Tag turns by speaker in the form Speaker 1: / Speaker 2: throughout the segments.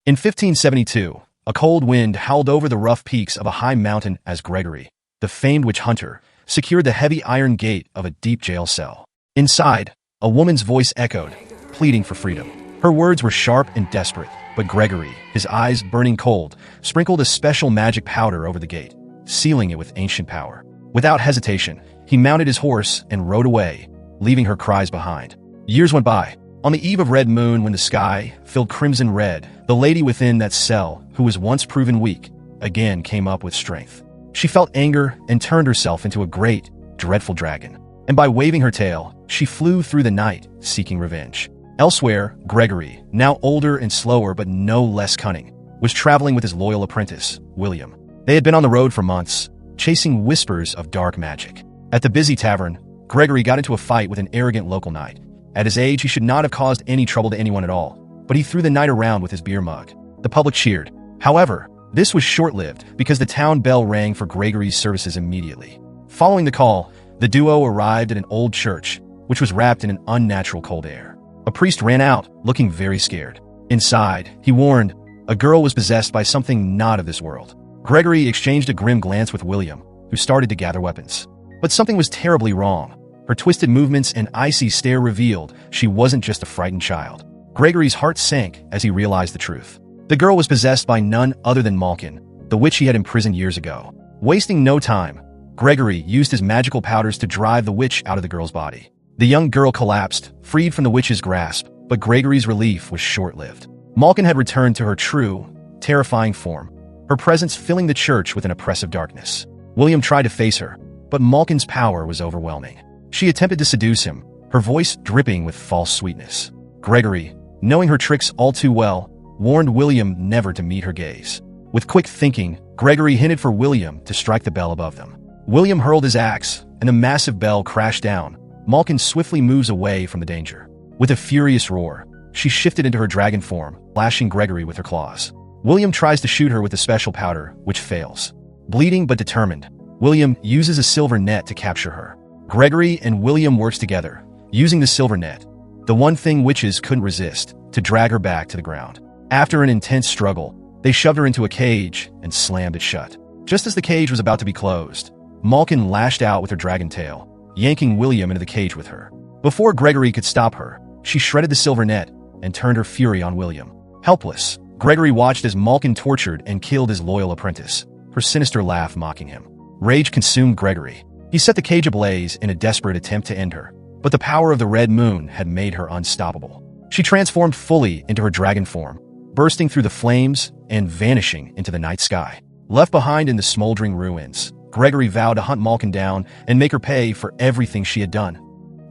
Speaker 1: In 1572, a cold wind howled over the rough peaks of a high mountain as Gregory, the famed witch hunter, secured the heavy iron gate of a deep jail cell. Inside, a woman's voice echoed, pleading for freedom. Her words were sharp and desperate, but Gregory, his eyes burning cold, sprinkled a special magic powder over the gate, sealing it with ancient power. Without hesitation, he mounted his horse and rode away, leaving her cries behind. Years went by. On the eve of red moon, when the sky filled crimson red, the lady within that cell, who was once proven weak, again came up with strength. She felt anger and turned herself into a great, dreadful dragon. And by waving her tail, she flew through the night, seeking revenge. Elsewhere, Gregory, now older and slower but no less cunning, was traveling with his loyal apprentice, William. They had been on the road for months, chasing whispers of dark magic. At the busy tavern, Gregory got into a fight with an arrogant local knight. At his age, he should not have caused any trouble to anyone at all, but he threw the knight around with his beer mug. The public cheered. However, this was short-lived because the town bell rang for Gregory's services immediately. Following the call, the duo arrived at an old church, which was wrapped in an unnatural cold air. A priest ran out, looking very scared. Inside, he warned, a girl was possessed by something not of this world. Gregory exchanged a grim glance with William, who started to gather weapons. But something was terribly wrong. Her twisted movements and icy stare revealed she wasn't just a frightened child. Gregory's heart sank as he realized the truth. The girl was possessed by none other than Malkin, the witch he had imprisoned years ago. Wasting no time, Gregory used his magical powders to drive the witch out of the girl's body. The young girl collapsed, freed from the witch's grasp, but Gregory's relief was short-lived. Malkin had returned to her true, terrifying form, her presence filling the church with an oppressive darkness. William tried to face her, but Malkin's power was overwhelming. She attempted to seduce him, her voice dripping with false sweetness. Gregory, knowing her tricks all too well, warned William never to meet her gaze. With quick thinking, Gregory hinted for William to strike the bell above them. William hurled his axe, and the massive bell crashed down. Malkin swiftly moves away from the danger. With a furious roar, she shifted into her dragon form, lashing Gregory with her claws. William tries to shoot her with the special powder, which fails. Bleeding but determined, William uses a silver net to capture her. Gregory and William works together, using the silver net, the one thing witches couldn't resist, to drag her back to the ground. After an intense struggle, they shoved her into a cage and slammed it shut. Just as the cage was about to be closed, Malkin lashed out with her dragon tail, yanking William into the cage with her. Before Gregory could stop her, she shredded the silver net and turned her fury on William. Helpless, Gregory watched as Malkin tortured and killed his loyal apprentice, her sinister laugh mocking him. Rage consumed Gregory. He set the cage ablaze in a desperate attempt to end her, but the power of the red moon had made her unstoppable. She transformed fully into her dragon form, bursting through the flames and vanishing into the night sky. Left behind in the smoldering ruins, Gregory vowed to hunt Malkin down and make her pay for everything she had done.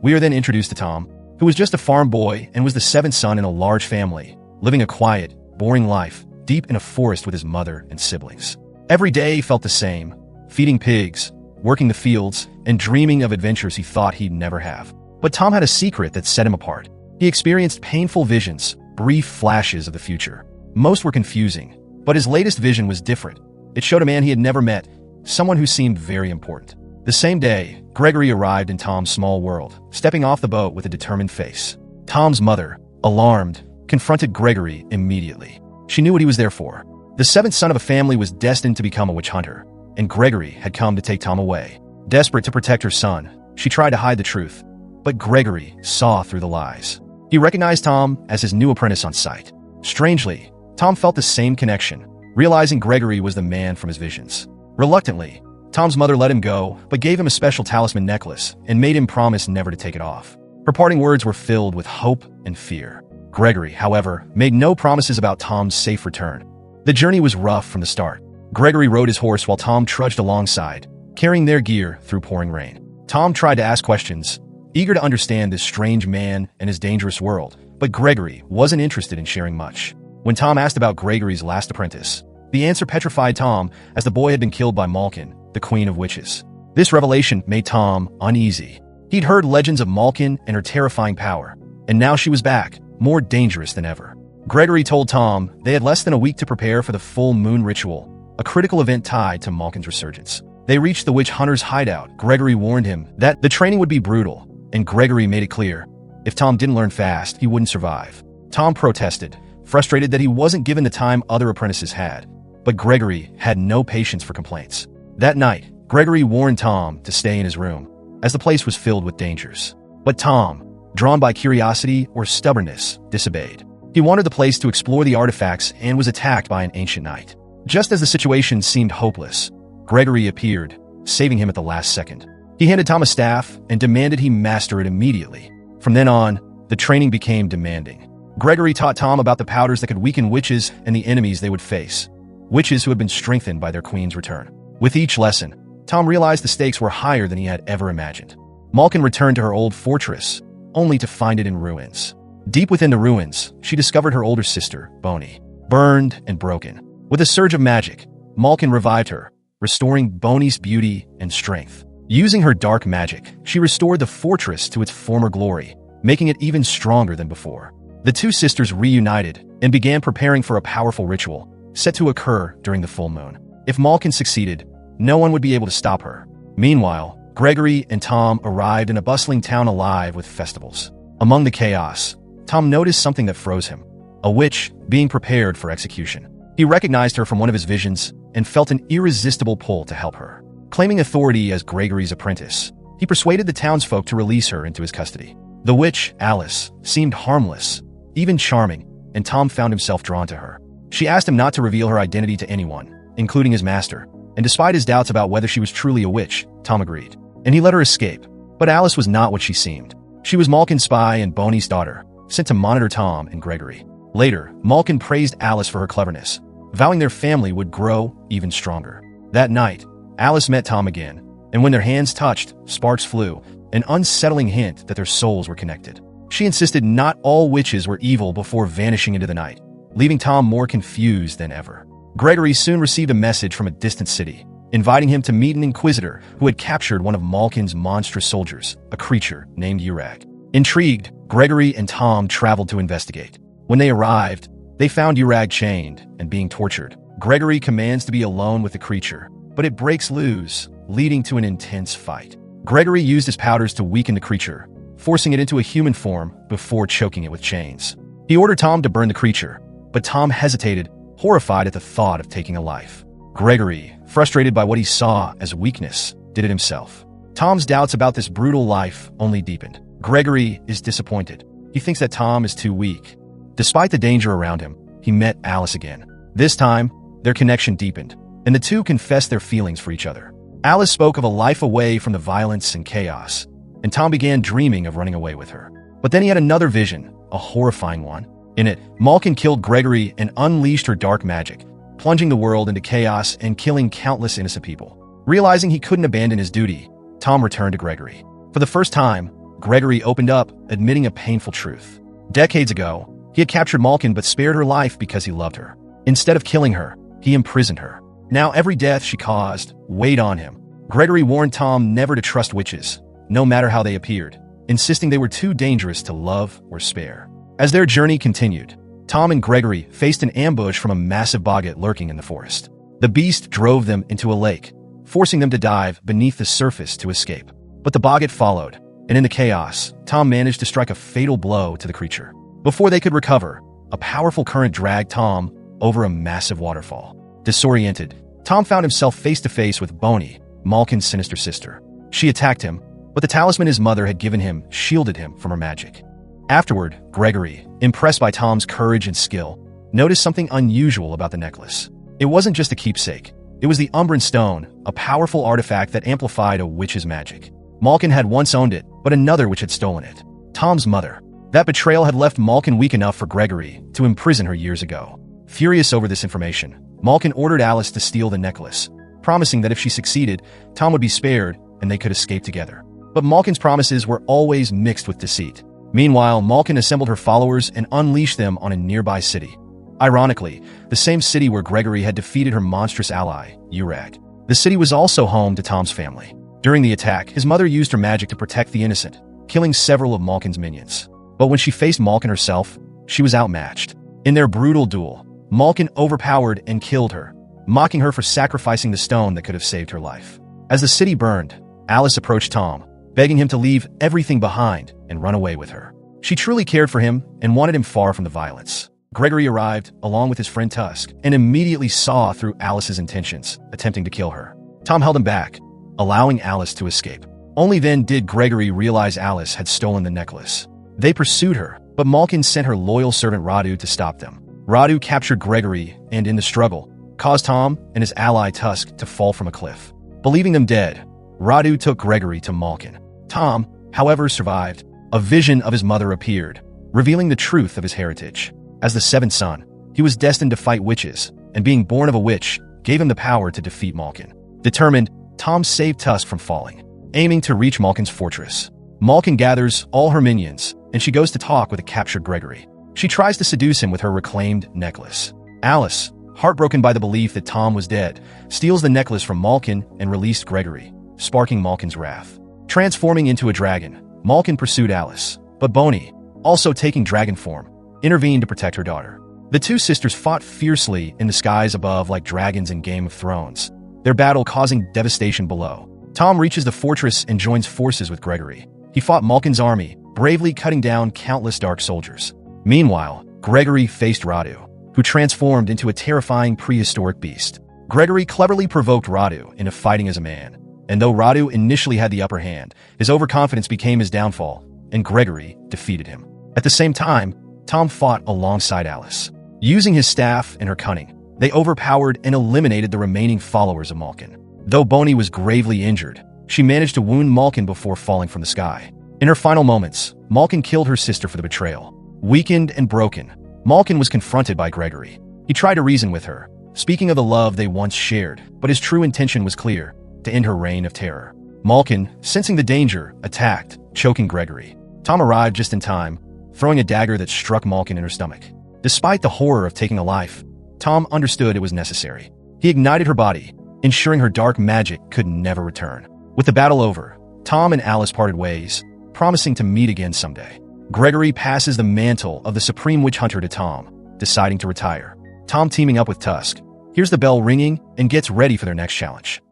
Speaker 1: We are then introduced to Tom, who was just a farm boy and was the seventh son in a large family, living a quiet, boring life deep in a forest with his mother and siblings. Every day felt the same, feeding pigs, working the fields, and dreaming of adventures he thought he'd never have. But Tom had a secret that set him apart. He experienced painful visions, brief flashes of the future. Most were confusing, but his latest vision was different. It showed a man he had never met, someone who seemed very important. The same day, Gregory arrived in Tom's small world, stepping off the boat with a determined face. Tom's mother, alarmed, confronted Gregory immediately. She knew what he was there for. The seventh son of a family was destined to become a witch hunter, and Gregory had come to take Tom away. Desperate to protect her son, she tried to hide the truth, but Gregory saw through the lies. He recognized Tom as his new apprentice on sight. Strangely, Tom felt the same connection, realizing Gregory was the man from his visions. Reluctantly, Tom's mother let him go, but gave him a special talisman necklace and made him promise never to take it off. Her parting words were filled with hope and fear. Gregory, however, made no promises about Tom's safe return. The journey was rough from the start. Gregory rode his horse while Tom trudged alongside, carrying their gear through pouring rain. Tom tried to ask questions, eager to understand this strange man and his dangerous world, but Gregory wasn't interested in sharing much. When Tom asked about Gregory's last apprentice, the answer petrified Tom, as the boy had been killed by Malkin, the queen of witches. This revelation made Tom uneasy. He'd heard legends of Malkin and her terrifying power, and now she was back, more dangerous than ever. Gregory told Tom they had less than a week to prepare for the full moon ritual, a critical event tied to Malkin's resurgence. They reached the witch hunter's hideout. Gregory warned him that the training would be brutal, and Gregory made it clear, if Tom didn't learn fast, he wouldn't survive. Tom protested, frustrated that he wasn't given the time other apprentices had. But Gregory had no patience for complaints. That night, Gregory warned Tom to stay in his room, as the place was filled with dangers. But Tom, drawn by curiosity or stubbornness, disobeyed. He wanted the place to explore the artifacts and was attacked by an ancient knight. Just as the situation seemed hopeless, Gregory appeared, saving him at the last second. He handed Tom a staff and demanded he master it immediately. From then on, the training became demanding. Gregory taught Tom about the powders that could weaken witches and the enemies they would face, witches who had been strengthened by their queen's return. With each lesson, Tom realized the stakes were higher than he had ever imagined. Malkin returned to her old fortress, only to find it in ruins. Deep within the ruins, she discovered her older sister, Bonnie, burned and broken. With a surge of magic, Malkin revived her, restoring Bonnie's beauty and strength. Using her dark magic, she restored the fortress to its former glory, making it even stronger than before. The two sisters reunited and began preparing for a powerful ritual, set to occur during the full moon. If Malkin succeeded, no one would be able to stop her. Meanwhile, Gregory and Tom arrived in a bustling town alive with festivals. Among the chaos, Tom noticed something that froze him: a witch being prepared for execution. He recognized her from one of his visions and felt an irresistible pull to help her. Claiming authority as Gregory's apprentice, he persuaded the townsfolk to release her into his custody. The witch, Alice, seemed harmless, even charming, and Tom found himself drawn to her. She asked him not to reveal her identity to anyone, including his master, and despite his doubts about whether she was truly a witch, Tom agreed. And he let her escape. But Alice was not what she seemed. She was Malkin's spy and Bonnie's daughter, sent to monitor Tom and Gregory. Later, Malkin praised Alice for her cleverness, vowing their family would grow even stronger. That night, Alice met Tom again, and when their hands touched, sparks flew, an unsettling hint that their souls were connected. She insisted not all witches were evil before vanishing into the night, leaving Tom more confused than ever. Gregory soon received a message from a distant city, inviting him to meet an inquisitor who had captured one of Malkin's monstrous soldiers, a creature named Urag. Intrigued, Gregory and Tom traveled to investigate. When they arrived, they found Urag chained and being tortured. Gregory commands to be alone with the creature, but it breaks loose, leading to an intense fight. Gregory used his powders to weaken the creature, forcing it into a human form before choking it with chains. He ordered Tom to burn the creature, but Tom hesitated, horrified at the thought of taking a life. Gregory, frustrated by what he saw as weakness, did it himself. Tom's doubts about this brutal life only deepened. Gregory is disappointed. He thinks that Tom is too weak. Despite the danger around him, he met Alice again. This time, their connection deepened, and the two confessed their feelings for each other. Alice spoke of a life away from the violence and chaos, and Tom began dreaming of running away with her. But then he had another vision, a horrifying one. In it, Malkin killed Gregory and unleashed her dark magic, plunging the world into chaos and killing countless innocent people. Realizing he couldn't abandon his duty, Tom returned to Gregory. For the first time, Gregory opened up, admitting a painful truth. Decades ago, he had captured Malkin but spared her life because he loved her. Instead of killing her, he imprisoned her. Now every death she caused weighed on him. Gregory warned Tom never to trust witches, no matter how they appeared, insisting they were too dangerous to love or spare. As their journey continued, Tom and Gregory faced an ambush from a massive boggart lurking in the forest. The beast drove them into a lake, forcing them to dive beneath the surface to escape. But the boggart followed, and in the chaos, Tom managed to strike a fatal blow to the creature. Before they could recover, a powerful current dragged Tom over a massive waterfall. Disoriented, Tom found himself face to face with Bonnie, Malkin's sinister sister. She attacked him, but the talisman his mother had given him shielded him from her magic. Afterward, Gregory, impressed by Tom's courage and skill, noticed something unusual about the necklace. It wasn't just a keepsake. It was the Umbran Stone, a powerful artifact that amplified a witch's magic. Malkin had once owned it, but another witch had stolen it. Tom's mother. That betrayal had left Malkin weak enough for Gregory to imprison her years ago. Furious over this information, Malkin ordered Alice to steal the necklace, promising that if she succeeded, Tom would be spared and they could escape together. But Malkin's promises were always mixed with deceit. Meanwhile, Malkin assembled her followers and unleashed them on a nearby city. Ironically, the same city where Gregory had defeated her monstrous ally, Urag. The city was also home to Tom's family. During the attack, his mother used her magic to protect the innocent, killing several of Malkin's minions. But when she faced Malkin herself, she was outmatched. In their brutal duel, Malkin overpowered and killed her, mocking her for sacrificing the stone that could have saved her life. As the city burned, Alice approached Tom, begging him to leave everything behind and run away with her. She truly cared for him and wanted him far from the violence. Gregory arrived, along with his friend Tusk, and immediately saw through Alice's intentions, attempting to kill her. Tom held him back, allowing Alice to escape. Only then did Gregory realize Alice had stolen the necklace. They pursued her, but Malkin sent her loyal servant Radu to stop them. Radu captured Gregory and, in the struggle, caused Tom and his ally Tusk to fall from a cliff. Believing them dead, Radu took Gregory to Malkin. Tom, however, survived. A vision of his mother appeared, revealing the truth of his heritage. As the seventh son, he was destined to fight witches, and being born of a witch gave him the power to defeat Malkin. Determined, Tom saved Tusk from falling, aiming to reach Malkin's fortress. Malkin gathers all her minions, and she goes to talk with the captured Gregory. She tries to seduce him with her reclaimed necklace. Alice, heartbroken by the belief that Tom was dead, steals the necklace from Malkin and released Gregory, sparking Malkin's wrath. Transforming into a dragon, Malkin pursued Alice, but Bonnie, also taking dragon form, intervened to protect her daughter. The two sisters fought fiercely in the skies above like dragons in Game of Thrones, their battle causing devastation below. Tom reaches the fortress and joins forces with Gregory. He fought Malkin's army, bravely cutting down countless dark soldiers. Meanwhile, Gregory faced Radu, who transformed into a terrifying prehistoric beast. Gregory cleverly provoked Radu into fighting as a man, and though Radu initially had the upper hand, his overconfidence became his downfall, and Gregory defeated him. At the same time, Tom fought alongside Alice. Using his staff and her cunning, they overpowered and eliminated the remaining followers of Malkin. Though Bonnie was gravely injured, she managed to wound Malkin before falling from the sky. In her final moments, Malkin killed her sister for the betrayal. Weakened and broken, Malkin was confronted by Gregory. He tried to reason with her, speaking of the love they once shared, but his true intention was clear: to end her reign of terror. Malkin, sensing the danger, attacked, choking Gregory. Tom arrived just in time, throwing a dagger that struck Malkin in her stomach. Despite the horror of taking a life, Tom understood it was necessary. He ignited her body, ensuring her dark magic could never return. With the battle over, Tom and Alice parted ways, promising to meet again someday. Gregory passes the mantle of the Supreme Witch Hunter to Tom, deciding to retire. Tom, teaming up with Tusk, hears the bell ringing and gets ready for their next challenge.